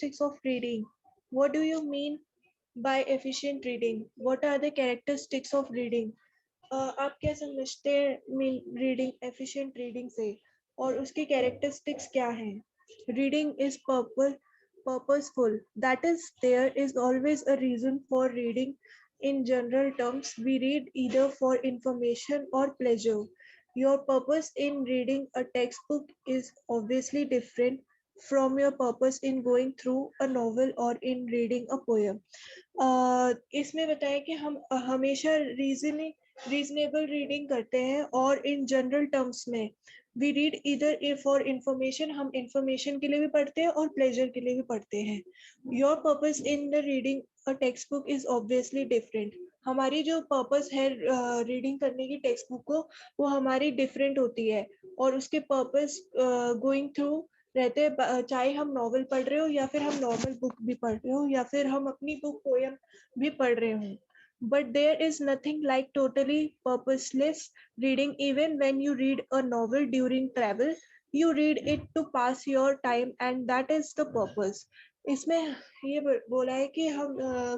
characteristics of reading. What do you mean by efficient reading? What are the characteristics of reading? आप क्या समझते हैं reading efficient reading से और उसकी कैरेक्टरिस्टिक्स क्या हैं? Reading is purposeful, that is there is always a reason for reading. In general terms, we read either for information or pleasure. Your purpose in reading a textbook is obviously different from your purpose in going through a novel or in reading a poem. इसमें बताया कि हम हमेशा reasonable reading करते हैं और in general terms में we read इधर फॉर इंफॉर्मेशन, हम इंफॉर्मेशन के लिए भी पढ़ते हैं और प्लेजर के लिए भी पढ़ते हैं. Your purpose in the reading a text book is obviously different. हमारी जो पर्पस है रीडिंग करने की टेक्स्ट बुक को, वो हमारी डिफरेंट होती है और उसके पर्पस गोइंग थ्रू रहते हैं, चाहे हम नॉवल पढ़ रहे हो या फिर हम नॉर्मल बुक भी पढ़ रहे हो या फिर हम अपनी बुक पोयम भी पढ़ रहे हो. But there is nothing like totally purposeless reading. Even when you read a novel during travel, you read it to pass your time and that is the purpose. इसमें ये बोला है कि हम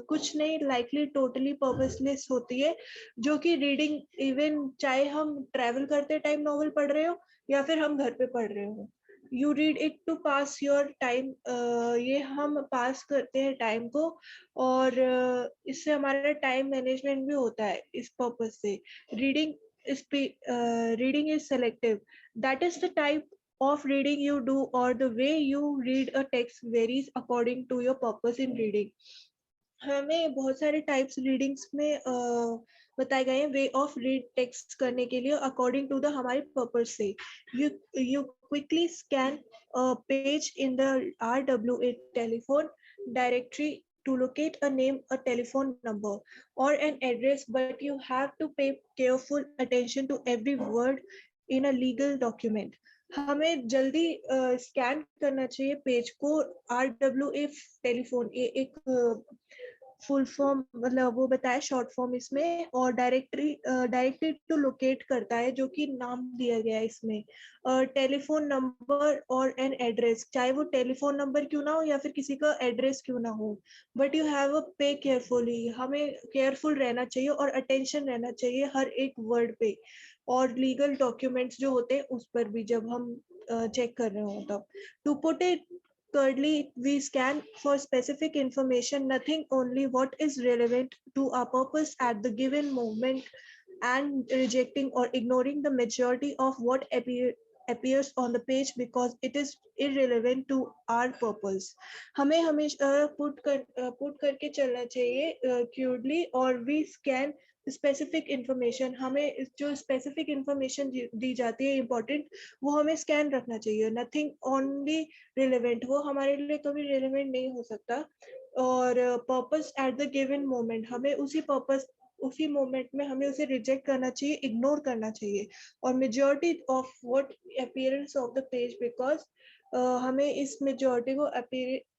कुछ नहीं लाइकली टोटली पर्पसलेस होती है, जो कि रीडिंग इवन चाहे हम ट्रैवल करते टाइम नॉवल पढ़ रहे हो या फिर हम घर पे पढ़ रहे हो. You read it to pass your time, ये हम पास करते हैं टाइम को और इससे हमारा टाइम मैनेजमेंट भी होता है इस पर्पस से. Reading reading is selective. That is the type of reading you do or the way you read a text varies according to your purpose in reading. हमें बहुत सारे टाइप्स रीडिंग्स में बताए गए हैं वे ऑफ रीड टेक्स्ट करने के लिए अकॉर्डिंग टू द हमारे पर्पस से. You quickly scan page in the RWA telephone directory to locate a name, a telephone number, or an address, but you have to pay careful attention to every word in a legal document. हमें जल्दी scan करना चाहिए page को. RWA telephone एक full form मतलब वो बताया short form इसमें, और डायरेक्टली टू लोकेट करता है जो कि नाम दिया गया है इसमें. टेलीफोन नंबर और एन एड्रेस, चाहे वो टेलीफोन नंबर क्यों ना हो या फिर किसी का एड्रेस क्यों ना हो, बट यू हैव अ पे केयरफुली. हमें केयरफुल रहना चाहिए और अटेंशन रहना चाहिए हर एक वर्ड पे, और लीगल डॉक्यूमेंट्स जो होते हैं उस पर भी जब हम चेक कर रहे हो तब. To put it currently, we scan for specific information, nothing, only what is relevant to our purpose at the given moment, and rejecting or ignoring the majority of what appears on the page because it is irrelevant to our purpose. हमें हमेशा put करके चलना चाहिए क्यूडली, और we scan specific information. हमें जो specific information दी जाती है इम्पोर्टेंट, वो हमें स्कैन रखना चाहिए. नथिंग ओनली रिलेवेंट, वो हमारे लिए कभी रिलेवेंट नहीं हो सकता. और purpose at the given moment, हमें उसी मोमेंट में हमें उसे रिजेक्ट करना चाहिए, इग्नोर करना चाहिए. और majority of what appearance of the page, because हमें इस मेजॉरिटी को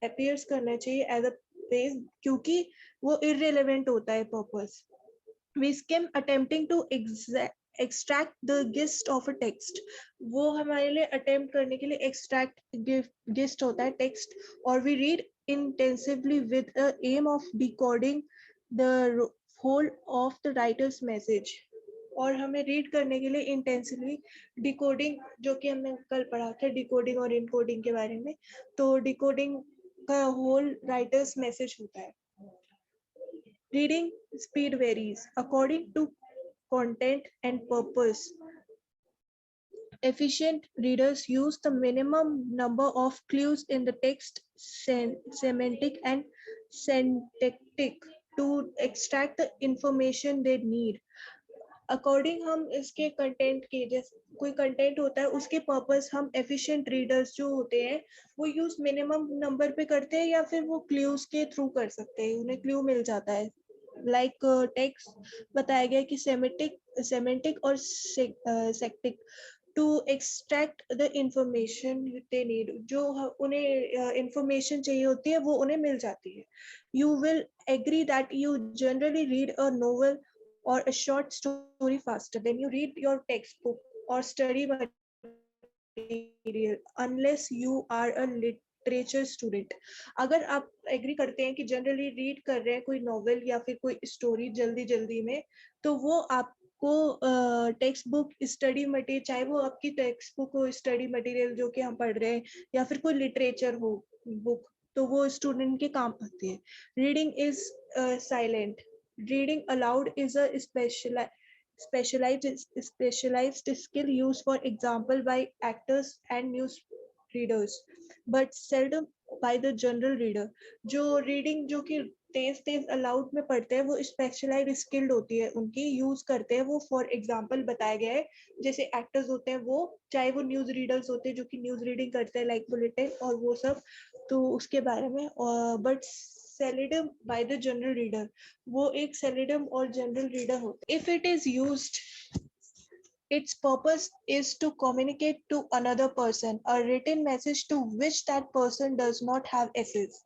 अपीयर्स करना चाहिए एज अ पेज, क्योंकि वो इररिलेवेंट होता है purpose. We skim attempting to extract the gist of a text. वो हमारे लिए attempt करने के लिए extract gist होता है text, और we read intensively with the aim of decoding the whole of the writer's message. और हमें रीड करने के लिए इंटेंसिवली डिकोडिंग, जो कि हमने कल पढ़ा था डिकोडिंग और इनकोडिंग के बारे में, तो डिकोडिंग का होल राइटर्स मैसेज होता है. Reading speed varies according to content and purpose. Efficient readers use the minimum number of clues in the text, semantic and syntactic, to extract the information they need. According हम इसके content के, जैसे कोई content होता है उसके purpose हम efficient readers जो होते हैं वो यूज मिनिमम नंबर पे करते हैं या फिर वो क्लूज के थ्रू कर सकते हैं, उन्हें क्लू मिल जाता है. लाइक टेक्स्ट बताया गया कि सेमेंटिक और syntactic to extract the information they need, जो उन्हें इंफॉर्मेशन चाहिए होती है वो उन्हें मिल जाती है. You will agree that you generally read a novel or a short story faster than you read your textbook or study material, unless you are a literature student. अगर आप एग्री करते हैं कि जनरली रीड कर रहे हैं कोई novel या फिर कोई स्टोरी जल्दी जल्दी में, तो वो आपको टेक्स्ट बुक स्टडी मटेरियल, चाहे वो आपकी टेक्स्ट बुक हो, स्टडी मटेरियल जो कि हम पढ़ रहे हैं, या फिर कोई लिटरेचर हो बुक, तो वो स्टूडेंट के काम आती है। Reading is silent. Reading allowed is a specialized skill used for example by actors and news readers, but seldom by the general reader। जो रीडिंग जो कि तेज तेज अलाउड में पढ़ते हैं, वो स्पेशलाइज्ड स्किल्ड होती है, उनकी यूज करते हैं वो। फॉर एग्जांपल बताया गया है, जैसे एक्टर्स होते हैं वो, चाहे वो न्यूज रीडर्स होते हैं जो कि न्यूज रीडिंग करते हैं लाइक बुलेटिन और वो सब, तो उसके बारे में। But seldom by the general reader, वो एक सेलिडम और जनरल रीडर होते हैं। If it is used, its purpose is to communicate to another person a written message to which that person does not have access।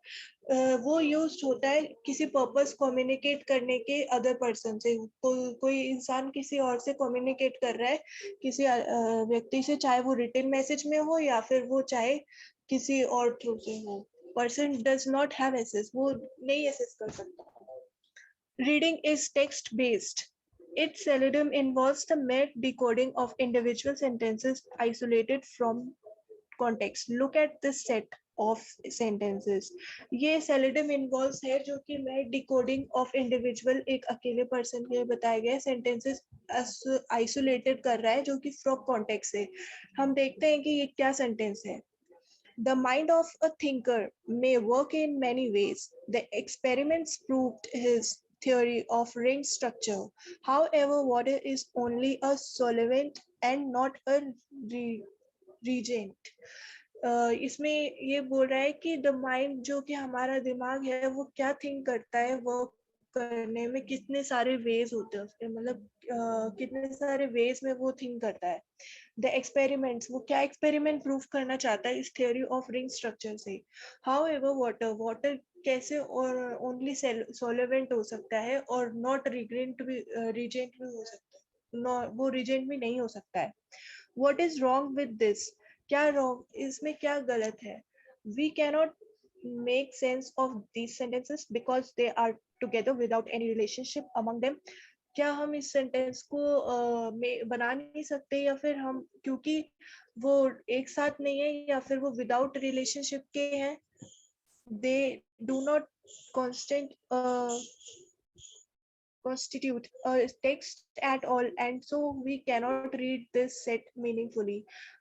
वो use होता है किसी purpose communicate करने के अदर पर्सन से। कोई इंसान किसी और से कम्युनिकेट कर रहा है, किसी व्यक्ति से, चाहे वो रिटन मैसेज में हो या फिर वो चाहे किसी और थ्रू से हो। Person does not have access, वो नहीं एक्सेस कर सकता। Reading is text-based. It seldom involves the mere decoding of individual sentences isolated from context. Look at this set of sentences. ये seldom involves है जो कि mere decoding of individual, एक अकेले person के बताए गए sentences isolated कर रहा है जो कि from context है। हम देखते हैं कि ये क्या sentence है। The mind of a thinker may work in many ways. The experiments proved his theory of ring structure. However, water is only a solvent and not a reagent। इसमें ये बोल रहा है कि द माइंड, जो कि हमारा दिमाग है, वो क्या थिंक करता है, वर्क करने में कितने सारे वेज होते हैं उसके, मतलब कितने सारे वेज में वो थिंक करता है। द एक्सपेरिमेंट्स, वो क्या एक्सपेरिमेंट प्रूव करना चाहता है इस थ्योरी ऑफ रिंग स्ट्रक्चर से। हाउ एवर वाटर, वाटर कैसे और ओनली सोलेवेंट हो सकता है और नॉट रिजेंट भी हो सकता है, वो रिजेंट भी नहीं हो सकता है। What is wrong with this? क्या wrong, इसमें क्या गलत है? We cannot make sense of these sentences because they are together without any relationship among them। क्या हम इस सेंटेंस को बना नहीं सकते, या फिर हम क्योंकि वो एक साथ नहीं है, या फिर वो विदाउट रिलेशनशिप के हैं। They do not constant constitute a text at all, and so we cannot read this set meaningfully।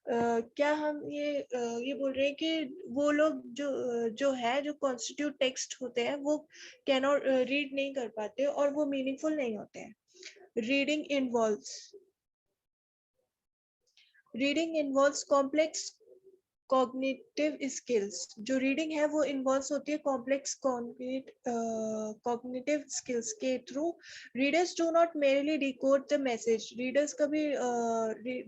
क्या हम ये बोल रहे हैं कि वो लोग जो है, जो constitute text होते हैं, वो cannot read नहीं कर पाते और वो meaningful नहीं होते हैं। Reading involves complex cognitive skills. जो रीडिंग है वो इन्वॉल्व होती है कॉम्प्लेक्स कॉग्निटिव स्किल्स के through. Readers do not merely decode the message, readers कभी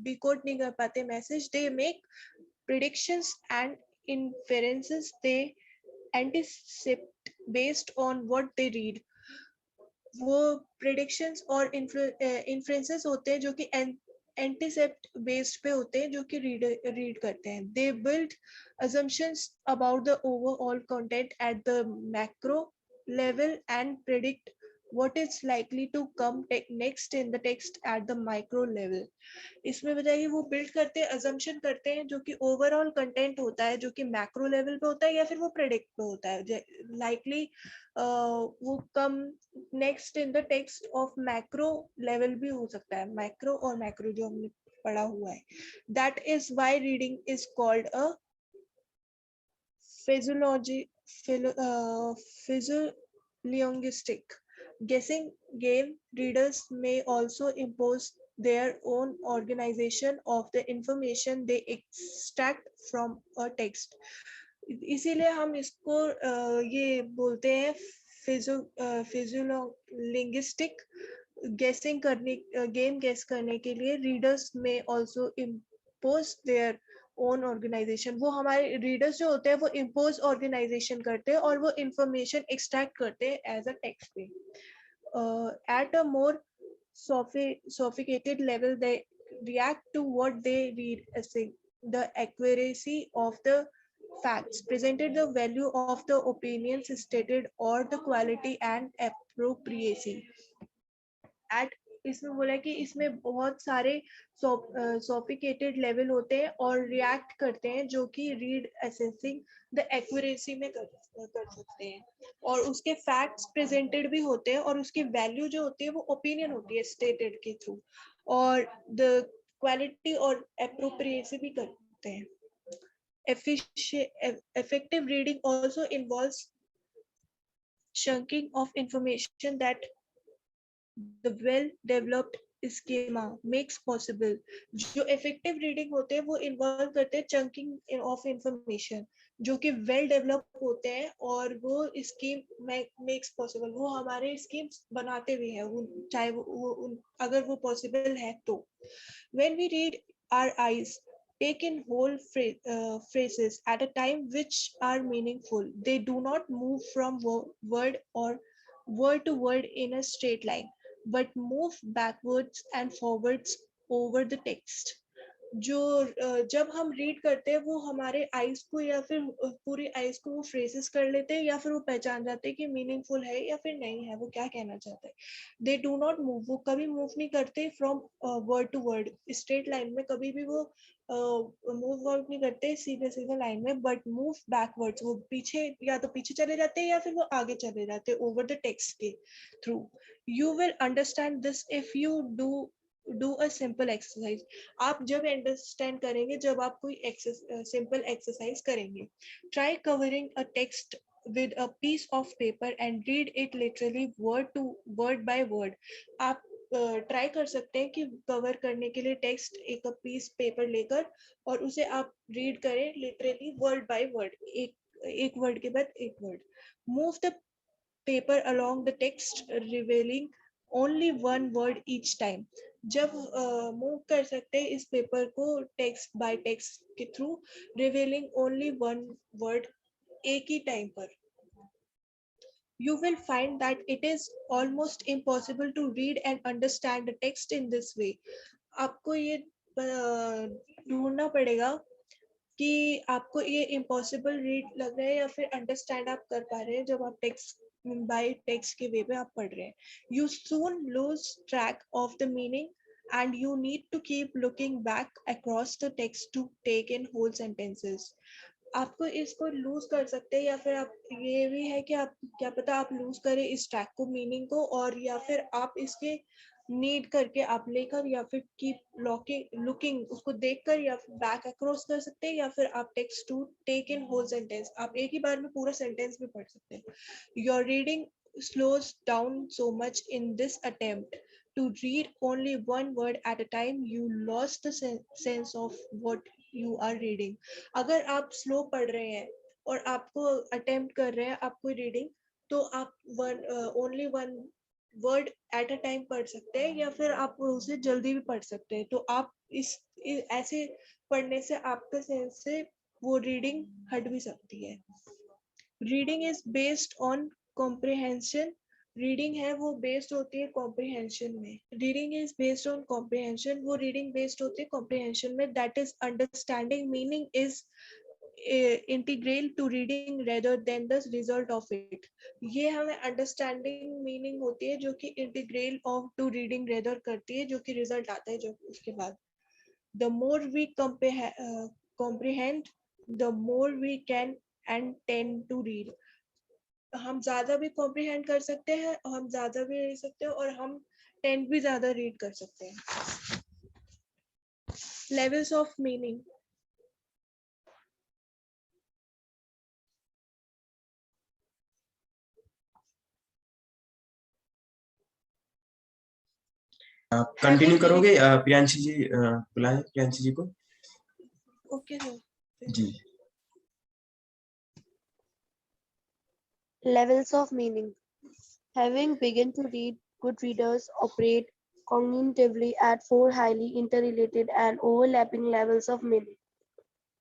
डिकोड नहीं कर पाते message. They make predictions and inferences, they anticipate based on what they read. वो प्रिडिक्शंस और इन्फ्लुएंसेस होते हैं जो कि एंटीसेप्ट बेस्ड पे होते हैं, जो कि रीड करते हैं। They build assumptions about the overall content at the macro level and predict what is likely to come next in the text at the micro level। इसमें बताइए वो बिल्ड करते हैं, अजम्पशन करते हैं, जो कि ओवरऑल कंटेंट होता है, जो कि मैक्रो लेवल पे होता है या फिर वो प्रेडिक्ट पे होता है। लाइकली वो कम next in the text of macro level भी हो सकता है। मैक्रो और मैक्रो जो हमने पढ़ा हुआ है। That is why reading is called a physiologistic guessing game। Readers may also impose their own organization of the information they extract from a text। इसीलिए हम इसको ये बोलते हैं फिजियोलिंग्विस्टिक गेसिंग करने, गेम गेस करने के लिए रीडर्स में also impose their own organization. वो हमारे रीडर्स जो होते हैं वो इम्पोज ऑर्गेनाइजेशन करते हैं और वो इंफॉर्मेशन एक्सट्रैक्ट करते हैं एज अ टेक्स्ट पे। At a more sophisticated level, they react to what they read, as the accuracy of the facts, presented the value of the opinions stated or the quality and appropriacy. At इसमें बोला कि इसमें बहुत सारे सोफिकेटेड level होते हैं और react करते हैं जो कि रीड असेसिंग द एक्यूरेसी में कर सकते हैं, और उसके फैक्ट्स प्रेजेंटेड भी होते हैं और उसकी वैल्यू जो होती है वो ओपिनियन होती है स्टेटेड के थ्रू, और द क्वालिटी और एप्रोप्रिएसी भी करते हैं. Effective reading also involves chunking of information that the well developed schema makes possible. जो effective reading होते हैं वो involve करते हैं chunking of information जो कि well developed होते हैं और वो scheme makes possible, वो हमारे schemes बनाते भी हैं, चाहे वो अगर वो possible है तो. When we read, our eyes take in whole phrases at a time which are meaningful. They do not move from word or word to word in a straight line, but move backwards and forwards over the text. जो जब हम read करते हैं वो हमारे eyes को या फिर पूरी आईज को वो फ्रेजेस कर लेते हैं या फिर वो पहचान जाते हैं कि मीनिंगफुल है या फिर नहीं है, वो क्या कहना चाहता है. दे डू नॉट मूव, वो कभी मूव नहीं करते from word to word straight line में, कभी भी वो मूव आउट नहीं करते सीधे सीधे लाइन में, बट मूव बैकवर्ड्स, वो पीछे या तो पीछे चले जाते हैं या फिर वो आगे चले जाते हैं ओवर द टेक्स्ट के through. You will understand this if you do a simple exercise. आप जब अंडरस्टैंड करेंगे जब आप कोई सिंपल एक्सरसाइज करेंगे. Try covering a text with a piece of paper and read it literally word to word by word. आप try कर सकते हैं कि कवर करने के लिए टेक्स्ट एक पीस पेपर लेकर और उसे आप रीड करें लिटरली वर्ड बाय वर्ड, एक वर्ड के बाद एक word. Move the paper along the text revealing only one word each time. जब मूव कर सकते हैं इस पेपर को टेक्स्ट बाय टेक्स्ट के through, revealing only one word एक ही टाइम पर. You will find that it is almost impossible to read and understand the text in this way. आपको ये ढूंढना पड़ेगा कि आपको ये impossible read लग रहा है या फिर understand आप कर पा रहे हैं जब आप text by text के way पे आप पढ़ रहे हैं. You soon lose track of the meaning and you need to keep looking back across the text to take in whole sentences. आपको इसको लूज कर सकते हैं या फिर आप ये भी है कि आप क्या पता आप लूज करें इस ट्रैक को मीनिंग को, और या फिर आप इसके नीड करके आप लेकर या फिर कीप लुकिंग उसको देखकर या फिर बैक अक्रॉस कर सकते हैं, या फिर आप text to take in whole sentence, आप एक ही बार में पूरा सेंटेंस भी पढ़ सकते हैं. Your reading slows down so much in this attempt to read only one word at a time. You lost the sense of what you are reading. अगर आप स्लो पढ़ रहे हैं और आपको अटेम्प्ट कर रहे हैं आप कोई रीडिंग, तो आप only one word at a time पढ़ सकते हैं या फिर आप उसे जल्दी भी पढ़ सकते हैं. तो आप ऐसे पढ़ने से आपके सेंस से वो रीडिंग हट भी सकती है. Reading is based on comprehension. Reading है वो बेस्ड होती है कॉम्प्रिहेंशन में. Reading is based on comprehension, वो रीडिंग बेस्ड होती है कॉम्प्रिहेंशन में. That is understanding meaning is integral to reading rather than the result of it. ये हमें अंडरस्टैंडिंग मीनिंग होती है जो कि integral of to reading rather करती है, जो कि रिजल्ट आता है जो उसके बाद. The more we comprehend, the more we can and tend to read. हम ज्यादा भी comprehend कर सकते हैं और हम ज्यादा भी read सकते हैं और हम tend भी ज्यादा read कर सकते हैं. Levels of meaning. कंटिन्यू करोगे प्रियांशी जी? बुलाएं प्रियांशी जी को. Okay sir ji. Levels of meaning. Having begun to read, good readers operate cognitively at 4 highly interrelated and overlapping levels of meaning.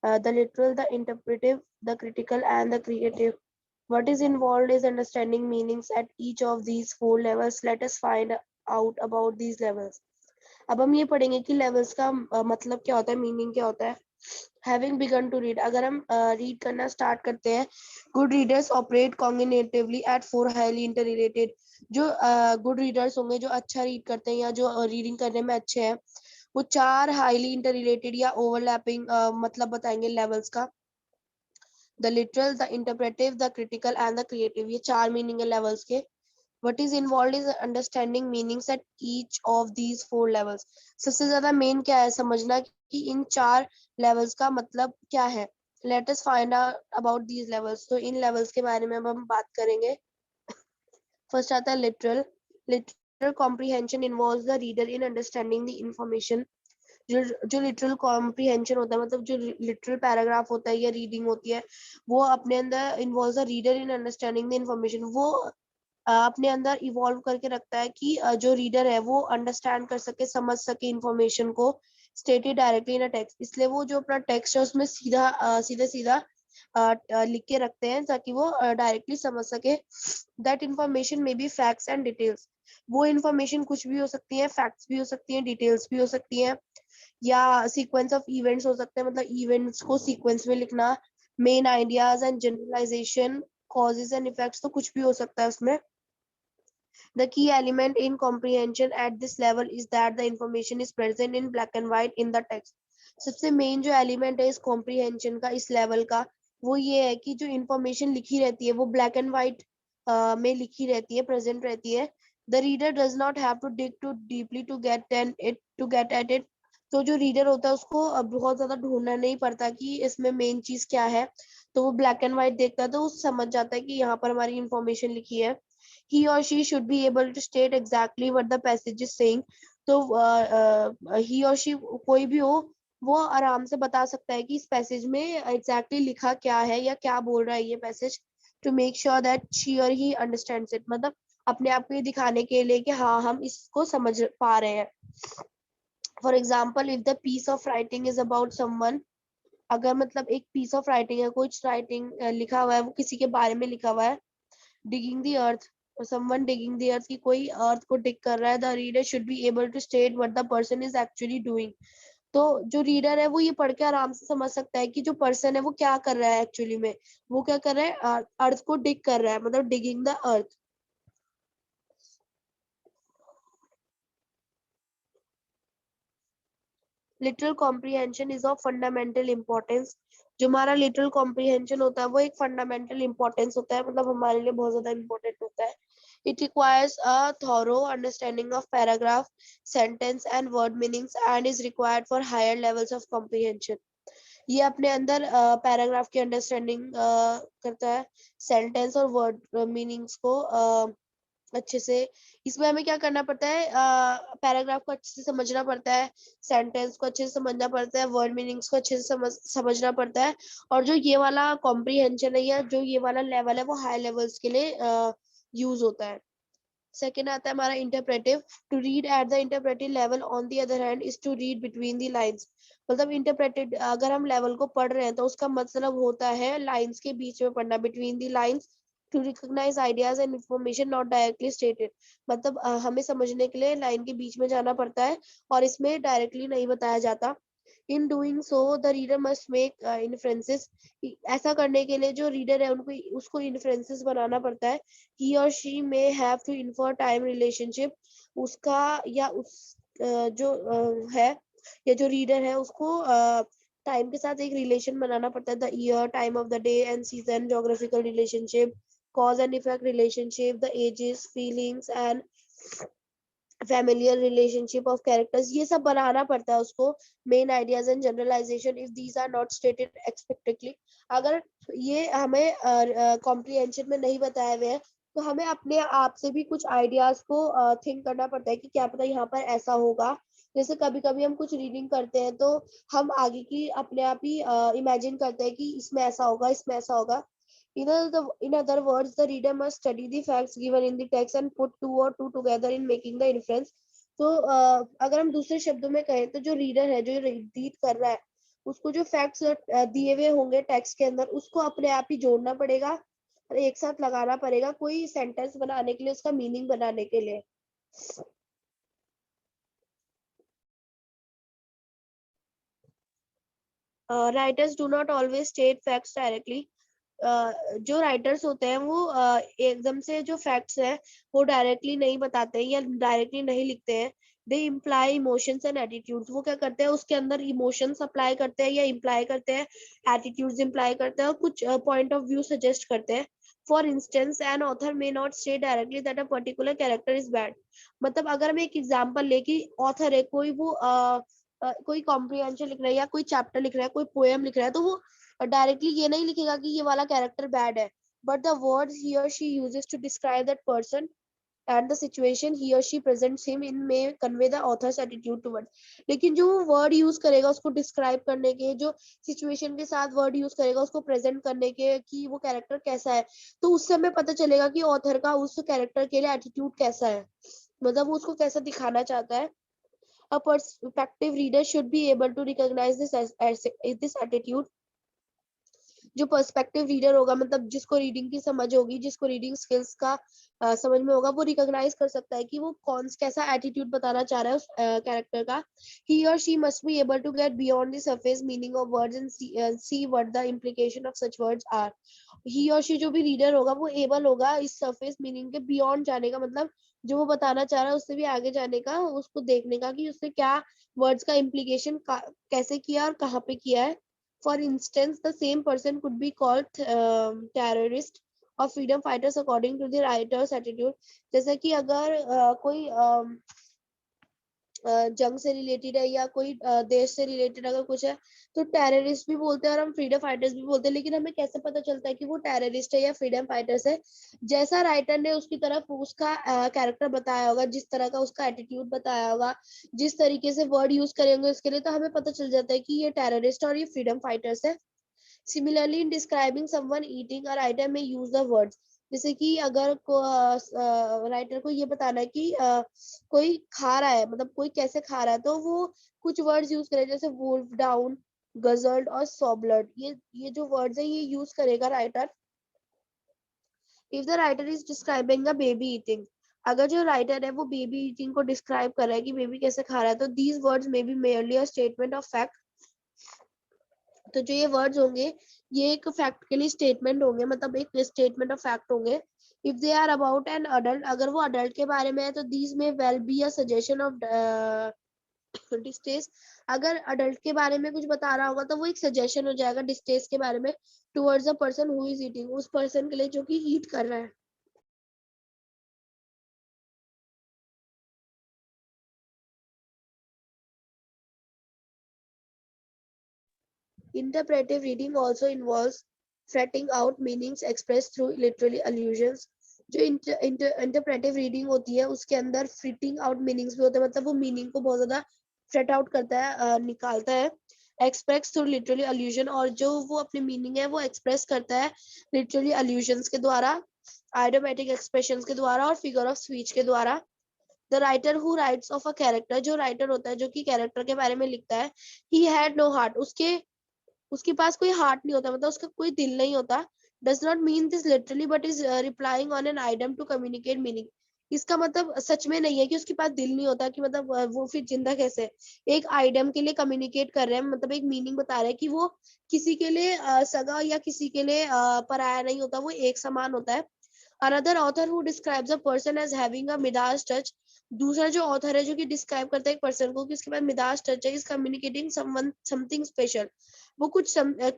The literal, the interpretive, the critical, and the creative. What is involved is understanding meanings at each of these 4 levels. Let us find out about these levels. अब हम ये पढ़ेंगे कि levels का मतलब क्या होता है, meaning क्या होता है. हैविंग बिगन टू रीड, अगर हम रीड करना स्टार्ट करते हैं, good readers operate cognitively at 4 highly interrelated, जो गुड रीडर्स होंगे, जो अच्छा रीड करते हैं या जो रीडिंग करने में अच्छे हैं, वो 4 हाईली इंटररिलेटेड या ओवरलैपिंग मतलब बताएंगे लेवल्स का। The literal, the interpretive, the critical and the creative, ये 4 मीनिंग है लेवल्स के। What is involved is understanding meanings at each of these 4 levels. सबसे ज्यादा मेन क्या है, समझना कि इन 4 लेवल्स का मतलब क्या है। Let us find out about these levels. तो इन लेवल्स के बारे में अब हम बात करेंगे। फर्स्ट आता है literal. Literal comprehension involves the reader in understanding the information. जो लिटरल कॉम्प्रीहेंशन होता है, मतलब जो लिटरल पैराग्राफ होता है या रीडिंग होती है, वो अपने अंदर involves the reader in understanding the information. वो अपने अंदर इवॉल्व करके रखता है कि जो रीडर है वो अंडरस्टैंड कर सके, समझ सके इंफॉर्मेशन को, stated directly in a text. इसलिए वो जो अपना टेक्स्ट है उसमें सीधा लिख के रखते हैं ताकि वो डायरेक्टली समझ सके। That information may be facts and details. वो इंफॉर्मेशन कुछ भी हो सकती है, फैक्ट्स भी हो सकती हैं, डिटेल्स भी हो सकती हैं, या सीक्वेंस ऑफ इवेंट्स हो सकते हैं, मतलब इवेंट्स को सीक्वेंस में लिखना, main ideas and generalization, causes and effects, तो कुछ भी हो सकता है उसमें। The key element in comprehension at this level is that the information is present in black and white in the text. सबसे मेन जो एलिमेंट है इस कॉम्प्रीहेंशन का, इस लेवल का, वो ये है कि जो इंफॉर्मेशन लिखी रहती है वो ब्लैक एंड व्हाइट में लिखी रहती है, प्रेजेंट रहती है। The reader does not have to dig too deeply to get at it. तो जो रीडर होता है उसको बहुत ज्यादा ढूंढना नहीं पड़ता कि इसमें मेन चीज क्या है, तो वो ब्लैक एंड व्हाइट देखता है तो वो समझ जाता है कि यहाँ पर हमारी इंफॉर्मेशन लिखी है। He or she should be able to state exactly what the passage is saying. तो he or she कोई भी हो, वो आराम से बता सकता है कि इस पैसेज में exactly लिखा क्या है या क्या बोल रहा है ये passage, to make sure that she or he understands it, मतलब अपने आप को ये दिखाने के लिए कि हाँ हम इसको समझ पा रहे हैं। For example, if the piece of writing is about someone, अगर मतलब एक piece of writing है, कुछ writing लिखा हुआ है, वो किसी के बारे में लिखा हुआ है, digging the earth, someone digging the earth, कि कोई अर्थ को डिग कर रहा है, the reader should be able to state what the person is actually doing. तो जो रीडर है वो ये पढ़ के आराम से समझ सकता है कि जो पर्सन है वो क्या कर रहा है, एक्चुअली में वो क्या कर रहा है, अर्थ को डिग कर रहा है, मतलब digging the earth. Literal comprehension is of fundamental importance. जो हमारा लिटरल कॉम्प्रीहेंशन होता है वो एक फंडामेंटल इम्पोर्टेंस होता है, मतलब हमारे लिए बहुत ज्यादा इम्पोर्टेंट होता है। It requires a thorough understanding of paragraph, sentence and word meanings and is required for higher levels of comprehension. ये अपने अंदर पैराग्राफ की अंडरस्टैंडिंग करता है, सेंटेंस और वर्ड मीनिंग्स को अच्छे से। इसमें हमें क्या करना पड़ता है, पैराग्राफ को अच्छे से समझना पड़ता है, सेंटेंस को अच्छे से समझना पड़ता है, वर्ड मीनिंग्स को अच्छे से समझना पड़ता है। और जो ये वाला कॉम्प्रीहेंशन है या जो ये वाला लेवल है वो हाई लेवल्स के लिए यूज होता है। सेकेंड आता है हमारा interpretive. To read at the interpretive level on the other hand is to read between the lines. मतलब इंटरप्रेटेड अगर हम लेवल को पढ़ रहे हैं तो उसका मतलब होता है लाइंस के बीच में पढ़ना, between the lines, to recognise ideas and information not directly stated. मतलब हमें समझने के लिए लाइन के बीच में जाना पड़ता है और इसमें डायरेक्टली नहीं बताया जाता। In doing so the reader must make inferences. ऐसा करने के लिए जो रीडर है उनको उसको इन्फ्रेंसेस बनाना पड़ता है। he or she may have to infer time relationship, उसका या उस जो है या जो रीडर है उसको टाइम के साथ एक रिलेशन बनाना पड़ता है। The year, time of the day and season, geographical relationship, cause and effect relationship, the ages, feelings and familiar relationship of characters, ये सब बनाना पड़ता है उसको। main ideas and generalization if these are not stated explicitly, अगर ये हमें comprehension में नहीं बताए हुए हैं तो हमें अपने आप से भी कुछ आइडियाज को थिंक करना पड़ता है कि क्या पता यहाँ पर ऐसा होगा। जैसे कभी कभी हम कुछ रीडिंग करते हैं तो हम आगे की अपने आप ही इमेजिन करते हैं कि इसमें ऐसा होगा, इसमें ऐसा होगा। In other words, the reader must study the facts given in the text and put two or two together in making the inference. तो अगर हम दूसरे शब्दों में कहें तो जो रीडर है, जो रीड कर रहा है, उसको जो फैक्ट्स दिए हुए होंगे टेक्स्ट के अंदर उसको अपने आप ही जोड़ना पड़ेगा और एक साथ लगाना पड़ेगा कोई सेंटेंस बनाने के लिए, उसका मीनिंग बनाने के लिए। writers do not always state facts directly. जो राइटर्स होते हैं वो एकदम से जो फैक्ट्स है वो डायरेक्टली नहीं बताते या डायरेक्टली नहीं लिखते हैं. दे इम्प्लाई इमोशंस एंड एटीट्यूड्स. वो क्या करते हैं, उसके अंदर इमोशंस अप्लाई करते हैं या इम्प्लाई करते हैं, एटीट्यूड्स इम्प्लाई करते हैं और कुछ पॉइंट ऑफ व्यू सजेस्ट करते हैं. For instance an author may not stay directly that a particular character is bad. मतलब अगर मैं एक एग्जांपल ले कि ऑथर है कोई, वो कोई कॉम्प्रिहेंशन लिख रहा है या कोई चैप्टर लिख रहा है, कोई पोएम लिख रहा है, तो वो डायरेक्टली ये नहीं लिखेगा कि ये वाला कैरेक्टर बैड है, but the words he or she uses to describe that person and the situation he or she presents him in may convey the author's attitude towards. लेकिन जो वर्ड यूज करेगा उसको डिस्क्राइब करने के, जो situation के साथ वर्ड यूज करेगा उसको प्रेजेंट करने के कि वो कैरेक्टर कैसा है, तो उससे हमें पता चलेगा कि ऑथर का उस कैरेक्टर के लिए एटीट्यूड कैसा है, मतलब वो उसको कैसा दिखाना चाहता है. A perspective reader should be able to recognize this attitude. जो पर्सपेक्टिव रीडर होगा, मतलब जिसको रीडिंग की समझ होगी, जिसको रीडिंग स्किल्स का समझ में होगा, वो रिकॉग्नाइज कर सकता है कि वो कौन कैसा एटीट्यूड बताना चाह रहा है उस कैरेक्टर का. He or she must be able to get beyond the surface meaning of words and see what the implication of such words are. He or she जो भी रीडर होगा वो एबल होगा इस सरफेस मीनिंग के beyond जाने का, मतलब जो वो बताना चाह रहा है उससे भी आगे जाने का, उसको देखने का कि उसने क्या वर्ड्स का इम्प्लीकेशन कैसे किया और कहाँ पे किया है. For instance, the same person could be called terrorist or freedom fighters according to the writer's attitude. जैसे कि अगर कोई जंग से रिलेटेड है या कोई देश से रिलेटेड अगर कुछ है तो टेररिस्ट भी बोलते हैं और हम फ्रीडम फाइटर्स भी बोलते हैं. लेकिन हमें कैसे पता चलता है कि वो टेररिस्ट है या फ्रीडम फाइटर्स है? जैसा राइटर ने उसकी तरफ उसका कैरेक्टर बताया होगा, जिस तरह का उसका एटीट्यूड बताया होगा, जिस तरीके से वर्ड यूज करेंगे उसके लिए, तो हमें पता चल जाता है कि ये टेररिस्ट और ये फ्रीडम फाइटर्स है. Similarly, in describing someone eating, a writer may use the words. जैसे कि अगर राइटर को ये बताना है कि कोई खा रहा है, मतलब कोई कैसे खा रहा है, तो वो कुछ वर्ड्स यूज करे, जैसे वुल्फ डाउन, गजल्ड और सॉबलर्ड. ये जो वर्ड्स है ये यूज करेगा writer. If the writer is describing a baby eating, अगर जो राइटर है वो बेबी ईटिंग को डिस्क्राइब कर रहा है कि बेबी कैसे खा रहा है, तो these words may be merely a statement of fact. तो जो ये वर्ड्स होंगे ये एक फैक्ट के लिए स्टेटमेंट होंगे, मतलब एक स्टेटमेंट ऑफ फैक्ट होंगे. If they are about an adult, अगर वो अडल्ट के बारे में है तो दीज में well be a suggestion of distaste. अगर अडल्ट के बारे में कुछ बता रहा होगा तो वो एक सजेशन हो जाएगा डिस्टेस्ट के बारे में towards a person who is eating, उस पर्सन के लिए जो कि ईट कर रहा है. Interpretive reading also involves fretting out meanings expressed through literary allusions. जो इंटरप्रेटिव रीडिंग होती है उसके अंदर फिटिंग आउट मीनिंग्स भी होते हैं, मतलब वो मीनिंग को बहुत ज्यादा फ्रेट आउट करता है, निकालता है. एक्सप्रेस थ्रू लिटरली अल्यूजन, और जो वो अपनी मीनिंग है वो एक्सप्रेस करता है लिटरली अल्यूजन्स के द्वारा, आइडियोमेटिक एक्सप्रेशंस के द्वारा और फिगर ऑफ स्पीच के द्वारा. The writer who rights of a character, जो राइटर होता है जो कि कैरेक्टर के बारे में लिखता है, ही हैड नो हार्ट, उसके पास कोई हार्ट नहीं होता, मतलब उसका कोई दिल नहीं होता. Does not mean this literally but is relying on an item to communicate meaning. इसका मतलब सच में नहीं है कि उसके पास दिल नहीं होता, कि मतलब वो फिर जिंदा कैसे है? एक आइटम के लिए कम्युनिकेट कर रहे हैं, मतलब एक मीनिंग बता रहे हैं कि वो किसी के लिए सगा या किसी के लिए पराया नहीं होता, वो एक समान होता है. Another author who describes a person as having a Midas touch, दूसरा जो ऑथर है जो कि डिस्क्राइब करता है एक पर्सन को कि उसके पास मिदास टच है, is communicating someone something special. वो कुछ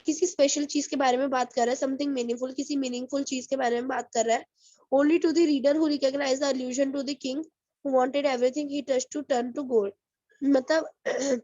किसी स्पेशल चीज के बारे में बात कर रहा है, समथिंग मीनिंगफुल, किसी मीनिंगफुल चीज के बारे में बात कर रहा है. Only to the reader who recognise the allusion to the king who wanted everything he touched to turn to gold. मतलब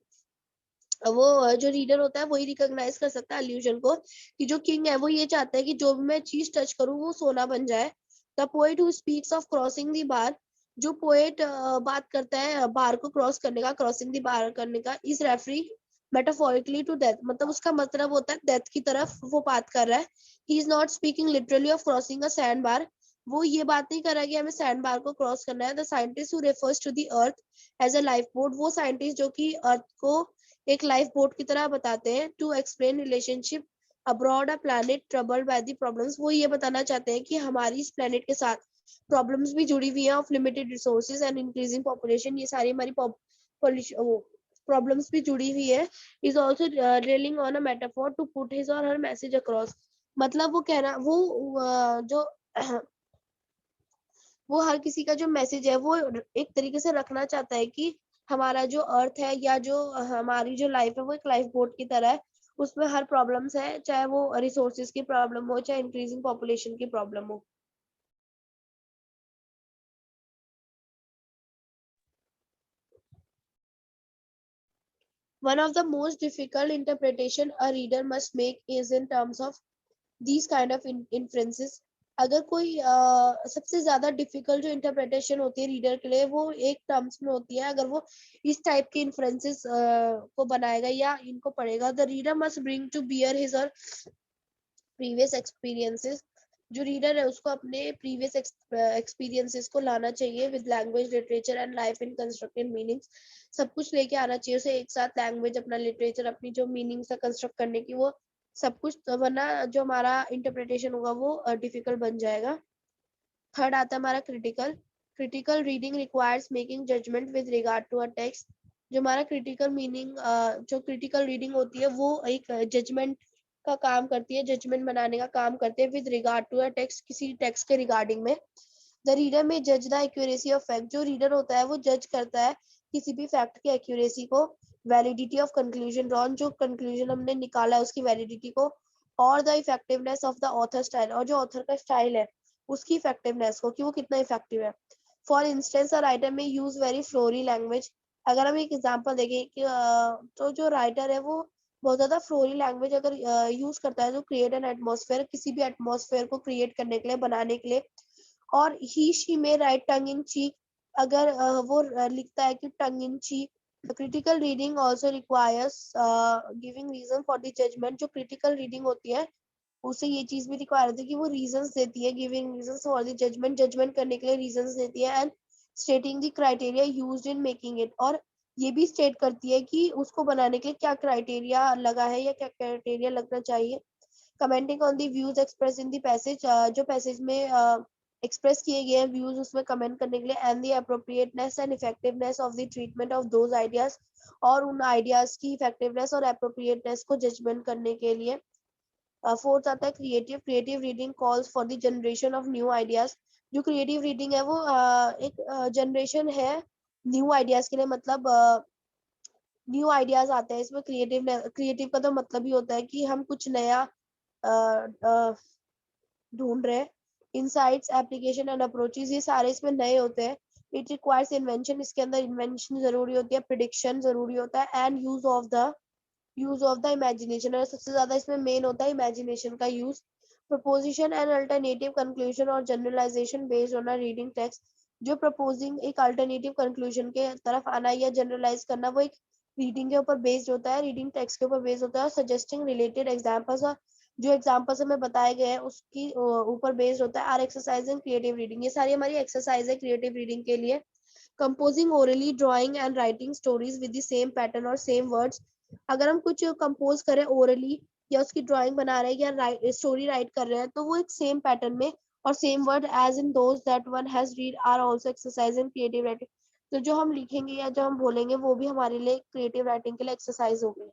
वो जो रीडर होता है वही रिकॉग्नाइज कर सकता है अल्यूजन को, कि जो किंग है वो ये चाहता है कि जो भी मैं चीज टच करूं वो सोना बन जाए. The poet who speaks of crossing the bar, जो पोएट बात करता है बार को क्रॉस करने का, क्रॉसिंग द बार करने का, is referring metaphorically to death, मतलब उसका मतलब होता है डेथ की तरफ वो बात कर रहा है. He is not speaking literally of crossing a sand bar, वो ये बात नहीं कर रहा है कि हमें सैंड बार को क्रॉस करना है. The scientist who refers to the earth as a life boat, वो साइंटिस्ट जो कि अर्थ को एक लाइफ बोट की तरह बताते हैं. To explain relationship abroad a planet troubled by the problems, वो ये बताना चाहते हैं कि हमारी इस प्लैनेट के साथ प्रॉब्लम्स भी जुड़ी हुई हैं of limited resources and increasing population. ये सारी हमारी प्रॉब्लम्स भी जुड़ी हुई है. Is also relying on a metaphor to put his or her message across. मतलब वो कहना वो जो वो हर किसी का जो मैसेज है वो एक तरीके से रखना चाहता है कि हमारा जो अर्थ है या जो हमारी जो लाइफ है वो एक लाइफ बोट की तरह है. उसमें हर प्रॉब्लम्स है, चाहे वो रिसोर्सेज की प्रॉब्लम हो, चाहे इंक्रीजिंग पॉपुलेशन की प्रॉब्लम हो. One of the most difficult interpretation a reader must make is in terms of these kind of inferences. अगर कोई सबसे ज्यादा डिफिकल्ट जो इंटरप्रिटेशन होती है रीडर के लिए वो एक टर्म्स में होती है. अगर वो इस टाइप के इन्फ्रेंसेस को बनाएगा या इनको पढ़ेगा, the reader must bring to bear his or previous experiences. जो रीडर है उसको अपने प्रीवियस एक्सपीरियंसेस को लाना चाहिए with language, literature and life in constructed meanings. सब कुछ लेके आना चाहिए उसे एक साथ, लैंग्वेज, अपना लिटरेचर, अपनी जो मीनिंग्स है कंस्ट्रक्ट करने की, वो सब कुछ. तो वरना जो हमारा इंटरप्रिटेशन होगा वो डिफिकल्ट बन जाएगा. थर्ड आता है हमारा critical. Critical reading requires making judgement with regard to a text. जो हमारा क्रिटिकल मीनिंग जो क्रिटिकल रीडिंग होती है वो एक जजमेंट का काम करती है, जजमेंट बनाने का काम करते हैं with regard to a text, किसी टेक्स्ट के रिगार्डिंग में. द रीडर में जज द एक्यूरेसी ऑफ फैक्ट. जो रीडर होता है वो जज करता है किसी भी फैक्ट की एक्यूरेसी को. Validity of conclusion drawn. जो कंक्लूजन हमने निकाला है उसकी वैलिडिटी को. और the effectiveness of the author style. और जो ऑथर का स्टाइल है उसकी इफेक्टिवनेस को, कि वो कितना इफेक्टिव है. फॉर इंस्टेंस अ राइटर में यूज वेरी फ्लोरी लैंग्वेज. अगर हम एक एग्जांपल देखें कि तो जो राइटर है वो बहुत ज्यादा फ्लोरी लैंग्वेज अगर यूज करता है, तो क्रिएट एन एटमॉस्फेयर, किसी भी एटमॉस्फेयर को क्रिएट करने के लिए, बनाने के लिए. और ही शी में राइट टंग इन चीक. अगर वो लिखता है कि tongue in cheek. Critical reading also requires giving reason for the judgement. जो क्रिटिकल रीडिंग होती है उसे ये चीज भी रिक्वायर होती है कि वो रीजंस देती है, giving reasons for the judgement, judgement करने के लिए रीजंस देती है. And stating the criteria used in making it. और ये भी स्टेट करती है कि उसको बनाने के लिए क्या क्राइटेरिया लगा है या क्या क्राइटेरिया लगना चाहिए. Commenting on the views express in the passage. जो पैसेज में एक्सप्रेस किए गए हैं व्यूज उसमें कमेंट करने के लिए. And the appropriateness and effectiveness of the treatment of those ideas. और उन आइडियाज की इफेक्टिवनेस और अप्रोप्रिएटनेस को जजमेंट करने के लिए. फोर्थ आता है creative. Creative reading calls for the generation of new ideas. जो क्रिएटिव रीडिंग है वो एक जनरेशन है न्यू आइडियाज के लिए. मतलब न्यू आइडियाज आते हैं इसमें. क्रिएटिव का तो मतलब ही होता है कि हम कुछ नया ढूंढ रहे हैं. इनसाइट्स, एप्लीकेशन एंड अप्रोचेस, ये सारे इसमें नए होते हैं. It requires invention. इसके अंदर इन्वेंशन जरूरी होती है, प्रिडिक्शन जरूरी होता है. And use of the imagination. और सबसे ज्यादा इसमें मेन होता है इमेजिनेशन का use. Proposition and alternative conclusion और generalisation based on a reading text. जो प्रपोजिंग एक अल्टरनेटिव कंक्लूजन के तरफ आना या जनरलाइज करना, वो एक रीडिंग के ऊपर बेस्ड होता है, रीडिंग टेक्स्ट के ऊपर बेस्ड होता है. और सजेस्टिंग रिलेटेड एग्जांपल्स, और जो एग्जांपल्स हमें बताए गए हैं उसकी ऊपर बेस्ड होता है. Are exercise in creative reading. ये सारी हमारी एक्सरसाइज है क्रिएटिव रीडिंग के लिए. Composing orally, drawing and writing stories with the same pattern और सेम वर्ड्स. अगर हम कुछ कंपोज करें ओरली या उसकी ड्राइंग बना रहे हैं या स्टोरी राइट कर रहे हैं, तो वो एक सेम पैटर्न में और same word as in those that one has read are also exercise in creative writing. तो जो हम लिखेंगे या जो हम बोलेंगे वो भी हमारे लिए क्रिएटिव राइटिंग के लिए एक्सरसाइज होगी.